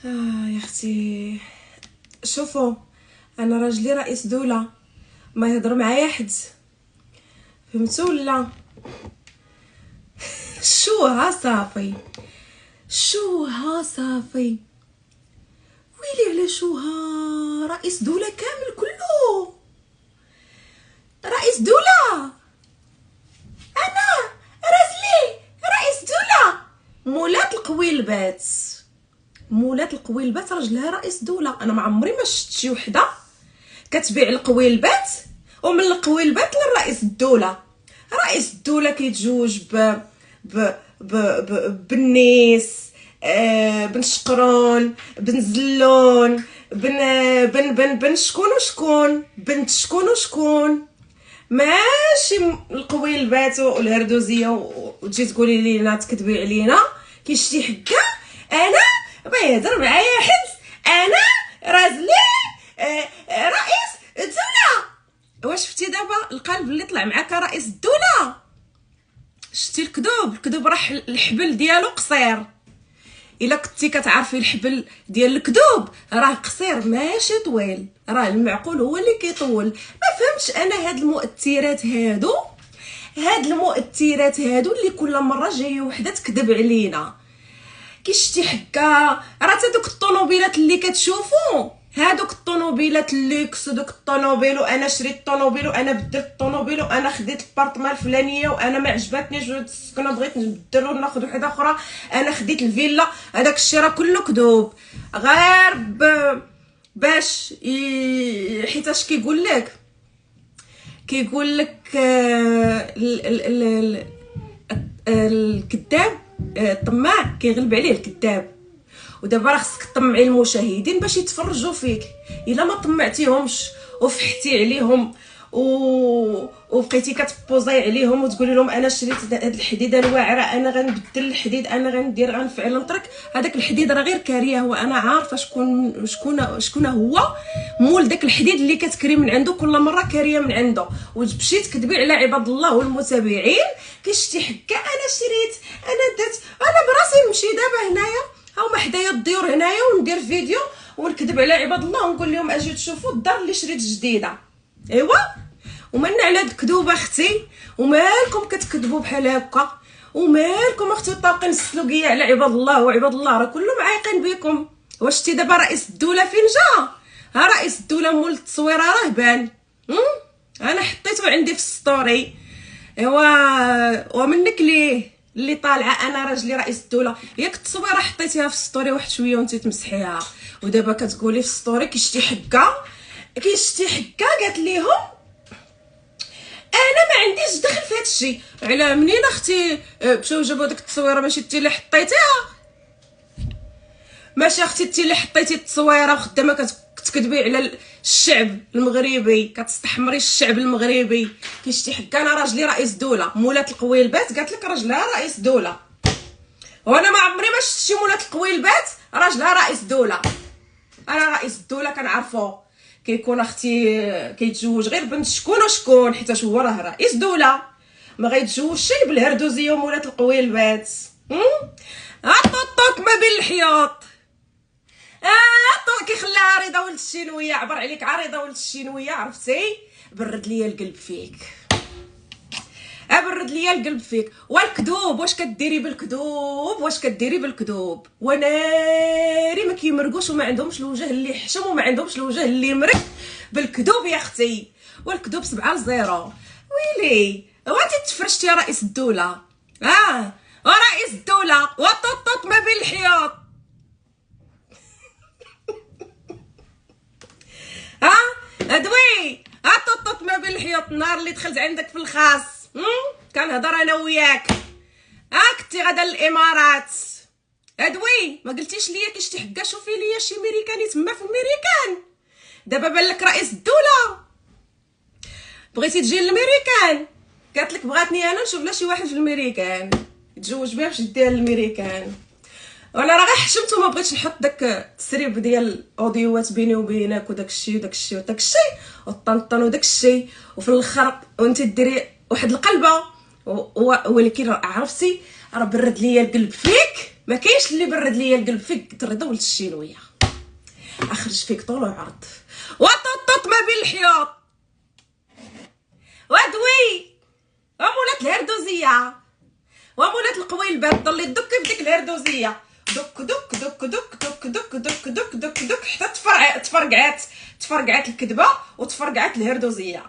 يا اختي، شوفوا، انا راجلي رئيس دولة، ما يهضر معايا حد، فهمتوا ولا؟ شو ها صافي، شو ها صافي، ويلي على شو ها رئيس دولة كامل كله، رئيس دولة، انا راجلي رئيس دولة، مولات القويلبات، مولات القويلبات راجلها رئيس دولة. انا ما عمري ما شفت شي وحده كتبيع القويلبات، ومن القويلبات للرئيس الدولة. رئيس الدولة كيتزوج ب بالنيس، بن شقرون، بن زلون، بن شكون وشكون، بنت شكون وشكون، ماشي القويلبات والهردوزيه وتجي تقولي لينا تكذبي علينا كيشتي حكا. انا ما يهضر معايا حد، انا راجلي رئيس الدوله. واش شفتي دابا القلب اللي طلع معاك رئيس الدوله؟ شتي الكذوب؟ الكذوب راه الحبل ديالو قصير. الا كنتي كتعرفي الحبل ديال الكذوب راه قصير ماشي طويل، راه المعقول هو اللي كيطول. ما فهمتش انا هاد المؤثرات هادو، هاد المؤثرات هادو اللي كل مره جايه وحده تكذب علينا. كيشتي حكا راه تا دوك الطوموبيلات اللي كتشوفوا، هادوك الطوموبيلات اللوكس ودوك الطوموبيل، وانا شريت الطوموبيل وانا بدلت الطوموبيل وانا خديت البارطمان الفلانيه وانا ما عجبتنيش السكنه بغيت نبدل وناخذ وحده اخرى، انا خديت الفيلا. هذاك الشيء راه كله كذوب، غير باش حيتاش كيقول لك الكذاب، الطماع كيغلب عليه الكذاب. ودابا راه خصك تطمعي المشاهدين باش يتفرجوا فيك. الا ما طمعتيهمش وفحتي عليهم وبقيتي كتبوزي عليهم وتقولي لهم انا شريت هذا الحديد الواعره، انا غنبدل الحديد، انا غندير غنفعل نترك، هذاك الحديد راه غير كاريه، وانا عارفه شكون هو مول داك الحديد اللي كتكري من عنده كل مره كاريه من عنده، وتمشي تكذبي على عباد الله والمتابعين. كيشتي حكا انا شريت، انا درت، انا براسي نمشي دابا هنايا هاهما حدايا الديور هنايا وندير فيديو ونكذب على عباد الله ونقول لهم اجيو تشوفوا الدار اللي شريت جديده. ايوا، ومن على هاد الكذوبه اختي، ومالكم كتكذبوا بحال هكا، ومالكم اختي طالقين السلوكيه على عباد الله، وعباد الله راه كلهم عايقين بكم. واش شتي دابا رئيس الدوله فين جا؟ ها رئيس الدوله مول التصويره راه بان، انا حطيته عندي في الستوري. ايوا، ومنك ليه اللي طالعه انا راجلي رئيس الدوله، ياك التصويره حطيتيها في الستوري واحد شويه وانت تمسحيها، ودابا كتقولي في الستوري كيشتي حكا، كيشتي حكا قالت ليهم انا ما عنديش دخل في هذا الشيء. على منين اختي مشاو جابوا ديك التصويره؟ ماشي انت اللي حطيتيها، ماشي اختي انت اللي حطيتي التصويره وخدامه كتكذبي على الشعب المغربي، كتستحمري الشعب المغربي. كيشتي حكا انا راجلي رئيس دوله، مولات القويلبات قالت لك راجلها رئيس دوله، وانا ما عمري ما شفت شي مولات القويلبات راجلها رئيس دوله. انا رئيس الدوله كنعرفو كيكون اختي كيتزوج غير بنت شكون وشكون، حيت هو راه رئيس دوله، ما غيتزوج شي بالهردوزيه ومولات القويلبات. طوط ما بين الحياط، طوط كيخليها عريضه ولد الشينويه، عبر عليك عريضه ولد الشينويه، عرفتي؟ برد ليا القلب فيك، ابرد ليا القلب فيك. والكذوب واش كديري بالكذوب؟ واش كديري بالكذوب؟ وناري ما كيمرقوش وما عندهمش الوجه اللي يحشم وما عندهمش الوجه اللي يمرق بالكذوب يا اختي. والكذوب 7-0. ويلي وانت تفرشتي يا رئيس الدوله، ورئيس الدوله وطوط ما بين الحياط. ادوي طوط ما بين الحياط. النهار اللي دخلت عندك في الخاص كنهضر انا وياك، كنتي غادا للامارات. ادوي ما قلتيش ليا كيشتي حكا شوفي ليا شي ميريكاني تما في الميريكان. دابا بان لك رئيس الدوله بغيتي تجي للميريكان، قالت لك بغاتني انا نشوف لا شي واحد في الميريكان يتزوج بها باش دير للميريكان. وانا راه غير حشمت وما بغيتش نحط داك التسريب ديال الاوديوات بيني وبينك وداك الشيء وداك الشيء وداك الشيء والطنطن وداك الشيء، وفي الاخر وانت ديري واحد القلبه. ولكن عرفتي راه برد ليا القلب فيك، ما كاينش اللي برد ليا القلب فيك ترضى ولد الشينويه. اخرج فيك طول وعرض وططط ما بين الحيوط ودوي ومولات الهردوزيه ومولات القويلبات ضلي تدك في ديك الهردوزيه دك دك دك دك دك دك دك دك دك دك حتى تفرقعات الكذبه وتفرقعات الهردوزيه.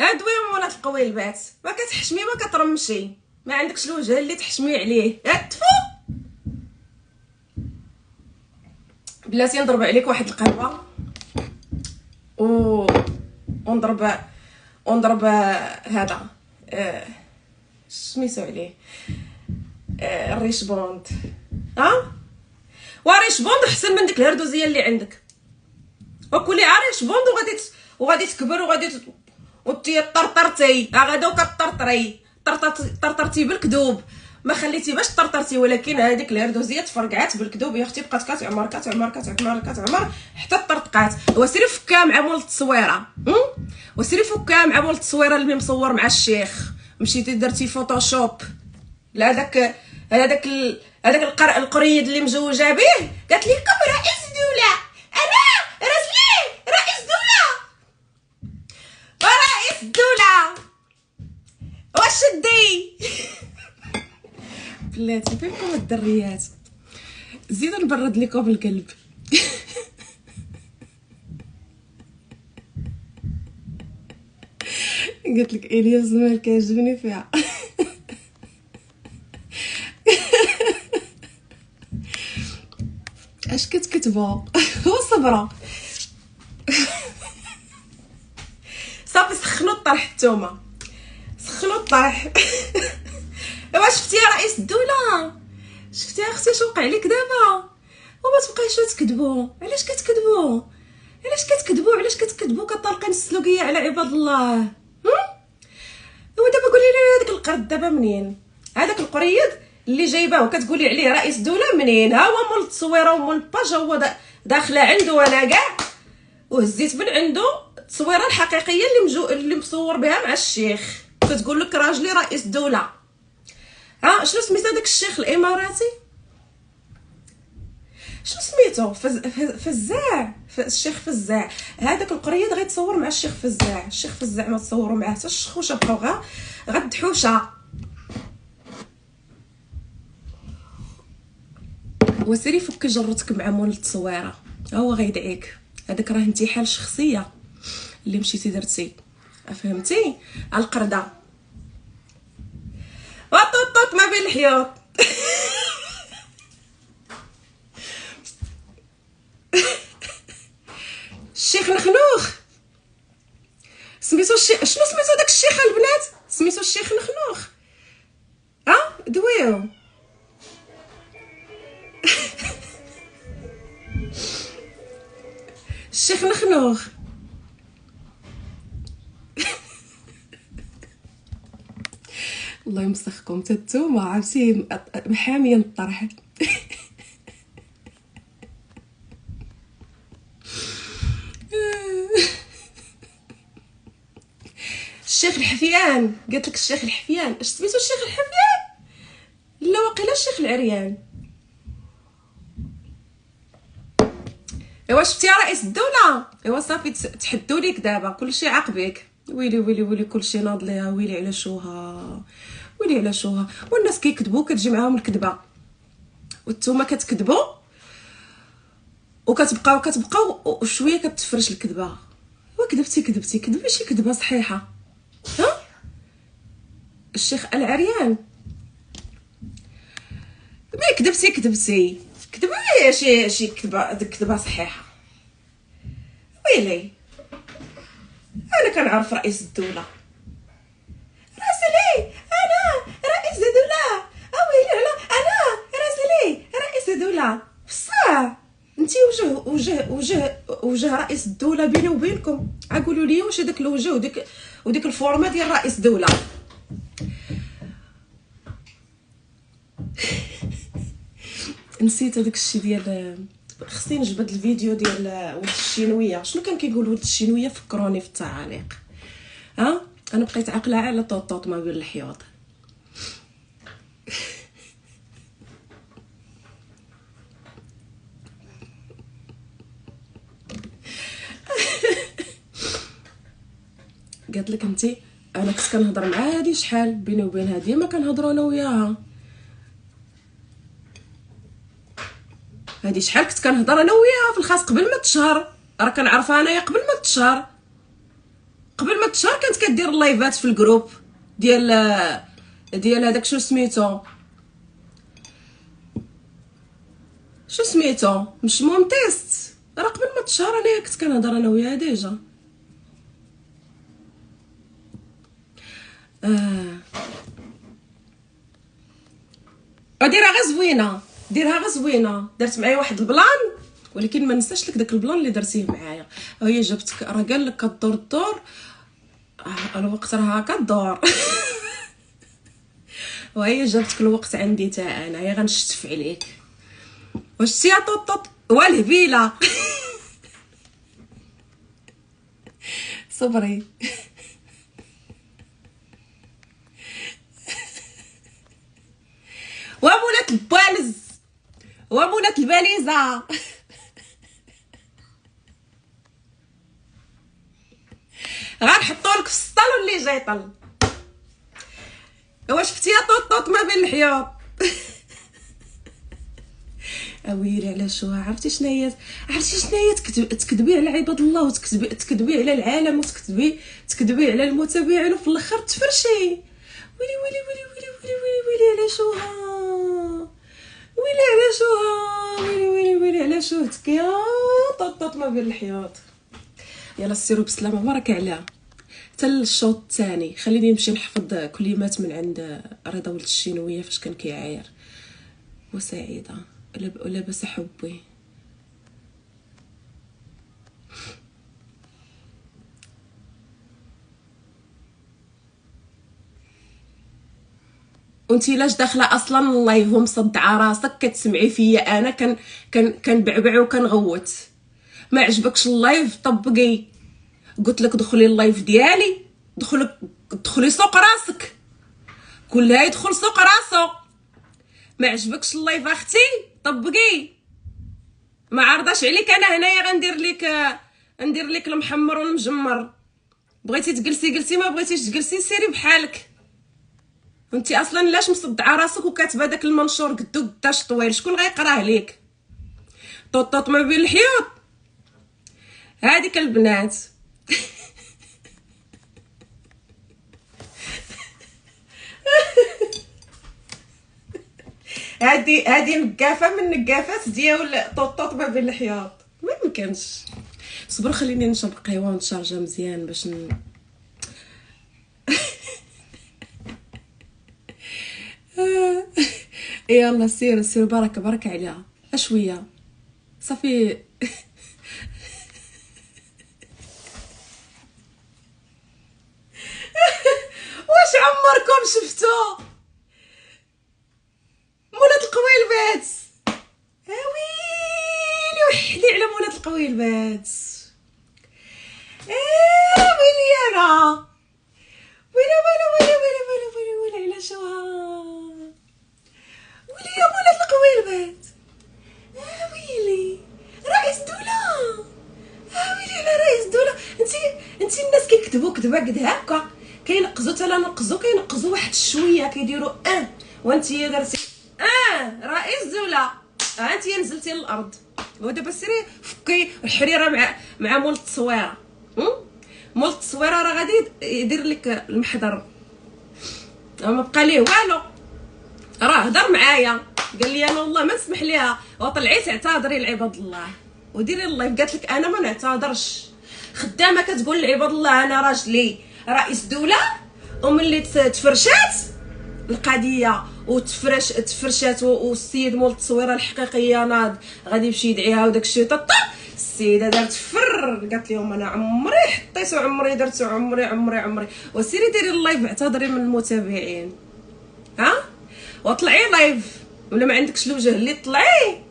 هادوي مولات القويلبات ما كتحشمي ما كترمشي ما عندكش الوجه اللي تحشمي عليه. تفو بلاتي نضرب عليك واحد القهوه ونضرب هذا سميتو عليه الريش بوند. وريش بوند احسن من ديك الهردوزيه اللي عندك. وكلي عريش بوند وغادي تكبر وغادي طرطرتي غدا وكطرطري طرطرتي بالكذوب ما خليتي باش طرطرتي. ولكن هذيك الهردوزيه تفرقعات بالكذوب يا اختي بقات كتعمر حتى طرطقات. وسيري فكها مع مول التصويره وسيري فكها مع مول التصويره اللي مصور مع الشيخ. مشيتي درتي فوتوشوب هذاك القريد اللي مزوجه به قالت لكم رئيس دوله. انا راسلي رئيس دوله ورئيس الدوله واش دي بلاتي فيكم الدريات. زيد نبرد لكم القلب. قلت لك الياس زمان كيعجبني فيها. اش كتكتبوا وصبره صافي سخنوا الطرح نتوما سخنوا الطرح. ايوا شفتي يا رئيس الدوله شفتي يا اختي شوقع عليك دابا وما تبقايش تكذبوا. علاش كتكذبوا كطالقين السلوكيه على عباد الله. ودابا قولي لي هذاك القرد دابا منين؟ هذاك القريد اللي جايباه وكتقولي عليه رئيس دوله منين؟ ها هو مول التصويره ومول الباج هو داخله عنده انا كاع وهزيت من عنده التصويره الحقيقيه اللي مصور بها مع الشيخ كتقول لك راجلي رئيس دوله. شنو سميتو داك الشيخ الاماراتي؟ شنو سميتو؟ فزاع الشيخ فزاع. هذاك القريد غيتصور مع الشيخ فزاع. الشيخ فزاع ما تصوروا معاه حتى الشخوشه بقاو غا الدحوشه. وسيري فكي جرتك مع مول التصويره هو غيدعيك. هذاك راه انتحال شخصيه اللي مشيتي درتي فهمتي. القرده وطوط ما بين الحيوط. الشيخ نخنوخ سميتو شنو سميتو داك الشيخ البنات؟ سميتو الشيخ نخنوخ. دويو. الشيخ نخنوخ. الله يمسخكم تتوما عرفتي محاميه الطرح. الشيخ الحفيان قالت لك الشيخ الحفيان. اش سميتو الشيخ الحفيان؟ لا واقيلا الشيخ العريان. ايوا شفتي يا رئيس الدوله؟ ايوا صافي تحدوا ليك دابا كلشي عاقبك. ويلي كلشي ناض ليها. ويلي على شوها والناس كيكذبوا كتجي معاهم الكذبه وانتوما كتكذبوا وكتبقاو شويه كتفرش الكذبه. كذبي شي كذبه صحيحه. الشيخ العريان ملي كذبتي شي كذبه صحيحه. ويلي انا كنعرف رئيس الدوله. راسلي انا رئيس الدوله. ويلي على انا راسلي رئيس الدوله. بصح انتي وجه رئيس الدوله بيني وبينكم. قولوا لي واش هذاك الوجه وديك الفورمه ديال رئيس الدوله. نسيت هذاك الشيء ديال خصني نجبد الفيديو ديال ولد الشينويه. شنو كان كيقول ولد الشينويه؟ فكروني في التعاليق. انا بقيت عاقله على طوطوط ما بين الحيوط. قالت لك انت انا كنت كنهضر مع هادي شحال بيني وبينها ديما كنهضروا انا وياها، هادي شحال كنت كنهضر انا وياها في الخاص قبل ما تشهر، راه كنعرفها انايا قبل ما تشهر، قبل ما تشهر كانت كدير اللايفات في الجروب ديال هذاك شو سميتو مش مهم تيست، راه قبل ما تشهر انايا كنت كنهضر انا وياها ديجا. ديرها غير زوينه، ديرها غير زوينه. درت معايا واحد البلان، ولكن ما ننساش لك داك البلان اللي درتيه معايا. هي جابتك راه قال لك كدور الدور، الوقت راه هكا الدور وهي جابتك الوقت عندي تا انا، هي غنشتف عليك. واش شتي يا طوطوط والهبيله صبري ومولات البالز ومولات الباليزه غنحطولك في السطل اللي جاي طل. واش شفتي يا طوطوط ما بين الحيوط اويلي على شو عرفتي شناهي تكذبي على عباد الله وتكذبي على العالم تكذبي على المتابعين وفي الاخر تفرشي. ويلي ويلي ويلي ويلي ويلي ويلي ويلي على شوها، ويلي على شوها، ويلي ويلي ويلي على شوهتك يا طوطوط ما بين الحيوط. يلا سيروا بسلامه بارك عليها. حتى الشوط الثاني خليني نمشي نحفظ كلمات من عند رضا ولد الشينويه فاش كان كيعاير. وسعيده ولاباس حبي. وانتي لاش داخله اصلا اللايف ومصدعه راسك كتسمعي فيا انا كنبعبع وكنغوت. ما عجبكش اللايف طبقي، قلت لك دخلي اللايف ديالي، دخلي سوق راسك، كلها يدخل سوق راسو. ما عجبكش اللايف اختي طبقي، ما عرضاش عليك انا هنايا غندير لك المحمر والمجمر. بغيتي تجلسي ما بغيتيش تجلسي سيري بحالك. وانتي اصلا لاش مصدعه راسك وكاتبه داك المنشور قدو قداش طويل، شكون غيقراه ليك؟ طوطوط ما بين الحيوط هاديك البنات هادي نقافه من نقافات ديال طوطوط ما بين الحياط. ما يمكنش. صبروا خليني نشرب قهوه ونشارجها مزيان باش يلا سيروا بارك عليها شويه صافي واش عمركم شفتوا مولات القويلبات؟ ويلي وحدي على مولات القويلبات. ويلي انا ويلي على شوها. ويلي يا مولات القويلبات. ويلي رئيس دولة. ويلي على رئيس دولة. انتي الناس كيكتبوا كذبه قد هكا كينقزوا حتى لا نقزوا كينقزوا واحد شويه كيديروا وانتي درتي رئيس دولة. انتي نزلتي للارض ودابا سيري فكي الحريره مع مول التصويره. مول التصويره راه غادي يدير لك المحضر، ما بقى ليه والو. راه هضر معايا قال لي انا والله ما نسمح ليها، وطلعيت اعتذري لعباد الله وديري اللايف. قالت لك انا ما نعتذرش، خدامه كتقول لعباد الله انا راجلي رئيس دوله، وملي تفرشات القضيه تفرشات والسيد مول التصويره الحقيقيه ناض غادي يمشي يدعيها وداك الشيء السيده دارت قالت لهم انا عمري حطيت وعمري درت وعمري وسيري ديري اللايف اعتذري من المتابعين وطلعي لايف ولا ما عندكش الوجه اللي طلعي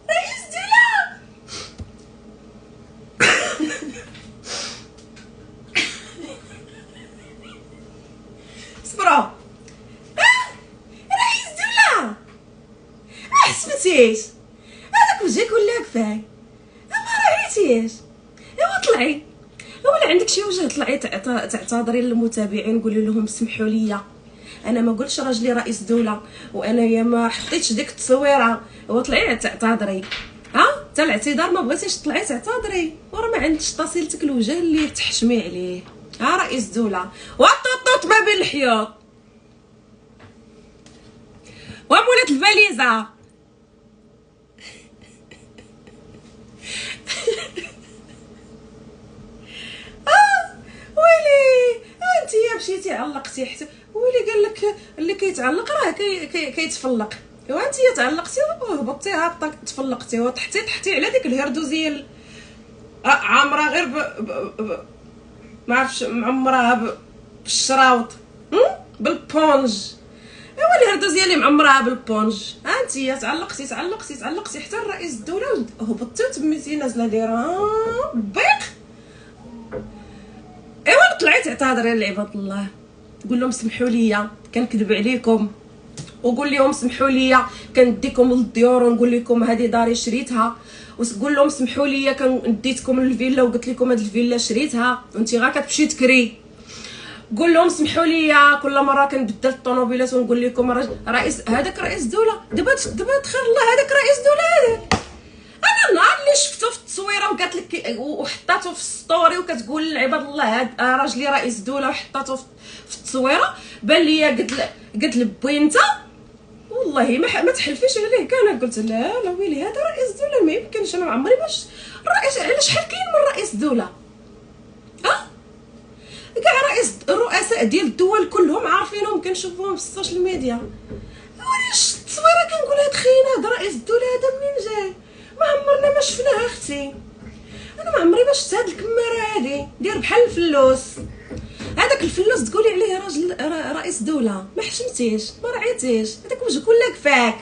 رئيس دوله. صبروا رئيس دوله سمعتيش هذاك وجهك ولا كفاي ما رايتيش. ايوا طلعي ولا عندك شي وجه طلعي تعتذري للمتابعين قولي لهم سمحوا لي انا ما قلتش راجلي رئيس دوله، وانا يا ما حطيتش ديك التصويره، وطلعي تعتذري. ها حتى الاعتذار ما بغيتيش تطلعي تعتذري، وراه ما عندكش تصيلتك الوجه اللي تحشمي عليه. ها رئيس دوله وطوط ما بين الحيوط ومولات الباليزه. ويلي انت يا مشيتي علقتي حتى ويلي قال لك اللي كيتعلق راه كيتفلق. ايوا انت تعلقتي وهبطتي هابطه تفلقتي وطحتي على ديك الهردوزيه عامره غير ما عرفتش معمراها بالشراوط بالبونج. ايوا الهردوزيه اللي معمراها بالبونج. انت تعلقتي حتى الرئيس الدوله وهبطتي وتميتي نازله دايره بيق. ايوا طلعي تعتذري لعباد الله، قول لهم سمحوا لي كنكذب عليكم، وقول لهم سمحوا لي كنديكم للديور ونقول لكم هذه داري شريتها، وقول لهم سمحوا لي كنديتكم للفيلا وقلت لكم هذه الفيلا شريتها وانت غا كتمشي تكري. قول لهم سمحوا لي كل مره كنبدل الطوموبيلات ونقول لكم رئيس هذاك رئيس دوله. دابا تخير الله هذاك رئيس دوله هذاك. انا النهار اللي شفتو في التصويره وقالت لك وحطاتو في الستوري وكتقول لعباد الله هذا راجلي رئيس دوله وحطاتو في التصويره بان لي قالت لبوينته والله ما تحلفيش عليه. كان قلت لا ويلي هذا رئيس دوله ما يمكنش. انا ما عمري باش الرئيس على شحال كاين من رئيس دوله. كاع الرؤساء ديال الدول كلهم عارفينهم كنشوفوهم في السوشيال ميديا. وعلاش التصويره كنقول هاد خينا هذا رئيس الدوله هذا منين جاي؟ ما عمرنا ما شفناه اختي. انا ما عمري ما شفت هاد الكماره هادي داير بحال الفلوس. هذاك الفلوس تقولي عليه راجل رئيس دوله ما حشمتيش ما رعيتيش هذاك وجهك ولا كفاك.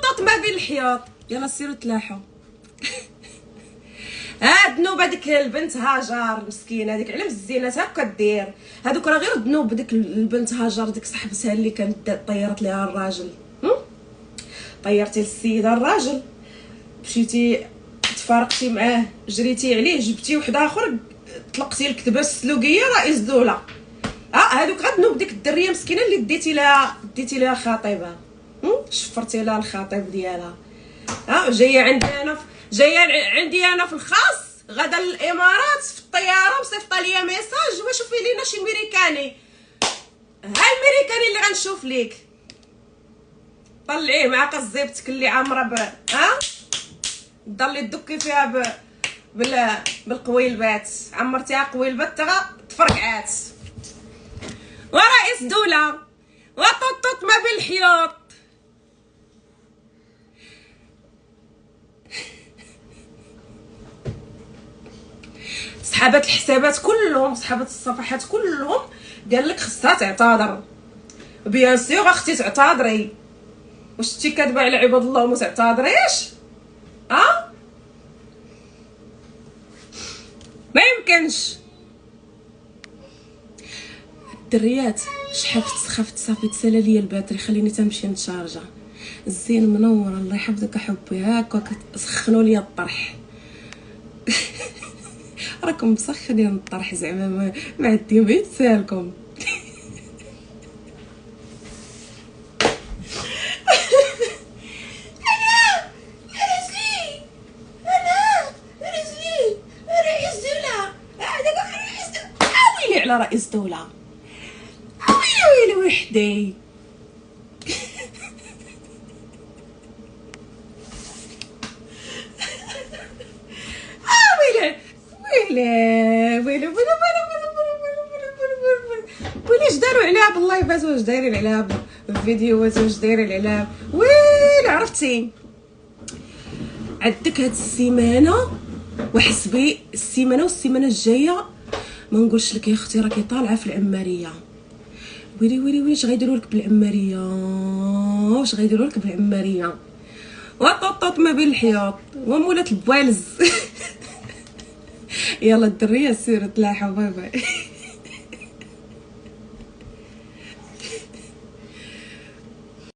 طوط ما بين الحيوط. يلا سيروا تلاحوا. هاد الذنوب هذيك البنت هاجر مسكينه هذيك على الزينات هكا دير هذوك راه غير الذنوب. ديك البنت هاجر ديك صاحبتها اللي كانت طيرت ليها الراجل. طيرتي للسيده الراجل مشيتي تفارقتي معاه جريتي عليه جبتي واحد اخر طلقتي الكذبه السلوكيه رئيس دوله. هذوك غير ذنوب ديك الدريه مسكينه اللي ديتي لها خطيبها. شفرتي لها الخطيب ديالها. جايه عندي انا في الخاص غدا الامارات في الطياره مصيفطه ليا ميساج وشوفي لينا شي ميريكاني. ها الميريكاني اللي غنشوف ليك طلعيه مع قزيبتك اللي عامره ضلي تدكي فيها بالقويلبات. عمرتيها قويلبات تفرقعات. ورئيس دوله وطوط ما بين الحيوط. صحابات الحسابات كلهم صحابات الصفحات كلهم قال لك خصها تعتذر. بيان سيغ اختي تعتذري. واش انتي كاتبه على عباد الله وما تعتذريش؟ ما يمكنش. الدريات خفت صافي تسالى ليا الباتري خليني تمشي نتشارجا. الزين منور الله يحفظك احبي هاكا كتسخنوا ليا الطرح. راكم مسخنين الطرح زعما ما عندي ما يتسالكم. على رئيس دولة ويلي وحدي. ويلي واش داروا عليها باللايفات واش دايرين عليها بالفيديوهات واش دايرين عليها ويلي. عرفتي عندك هاد السيمانه وحسبي السيمانه والسيمانه الجايه ما نقولش لك يا اختي راكي طالعه في العماريه. ويلي اش غيديروا لك بالعماريه واش غيديروا لك بالعماريه. وطوط ما بين الحياط ومولات البوالز. يلا الدريه سيروا تلاحوا باي باي.